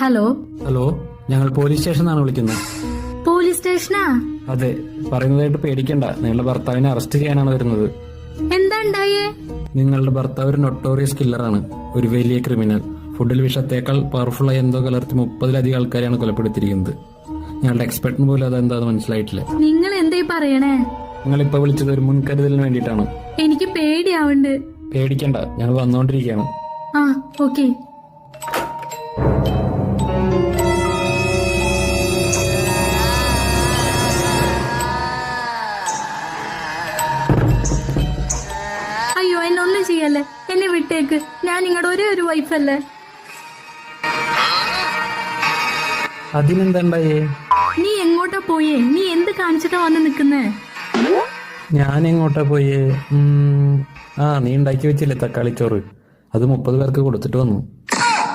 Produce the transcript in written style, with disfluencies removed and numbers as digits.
Hello hello, ഞങ്ങൾ police സ്റ്റേഷനാണ് വിളിക്കുന്നത്. പോലീസ് സ്റ്റേഷനാ? അതെ, പറയുന്നതായിട്ട് പേടിക്കണ്ട. നിങ്ങളുടെ ഭർത്താവിനെ അറസ്റ്റ് ചെയ്യാനാണ് വരുന്നത്. എന്താ ഉണ്ടായേ? നിങ്ങളുടെ ഭർത്താവ് ഒരു നൊട്ടോറിയസ് കില്ലറാണ്, ഒരു വലിയ ക്രിമിനൽ. ഫുഡിൽ വിഷത്തേക്കാൾ പവർഫുള്ളായി എന്തോ കലർത്തി 30-ലധികം ആൾക്കാരെയാണ് കൊലപ്പെടുത്തിയിരിക്കുന്നത്. ഞങ്ങളുടെ എക്സ്പെർട്ടിന് പോലും അതെന്താന്ന് മനസ്സിലായിട്ടില്ല. നിങ്ങൾ എന്തേ പറയണേ? നിങ്ങളിപ്പോ വിളിച്ചത് ഒരു മുൻകരുതലിന് വേണ്ടിയിട്ടാണ്. എനിക്ക് പേടിയാവുണ്ട്. പേടിക്കണ്ട, ഞങ്ങൾ വന്നുകൊണ്ടിരിക്കുകയാണ്. ആ, ഓക്കെ. അയ്യോ, എന്നൊന്നും ചെയ്യല്ലേ, എന്നെ വിട്ടേക്ക്. ഞാൻ നിങ്ങളുടെ ഒരേ ഒരു വൈഫല്ലേ. അതിനെന്താണ്ടായേ? നീ എങ്ങോട്ടാ പോയേ? നീ എന്ത് കാണിച്ചിട്ടാ വന്ന് നിക്കുന്നേ? ഞാൻ എങ്ങോട്ടാ പോയേ? നീ ഉണ്ടാക്കി വെച്ചില്ലേ തക്കാളിച്ചോറ്, അത് 30 പേർക്ക് കൊടുത്തിട്ട് വന്നു.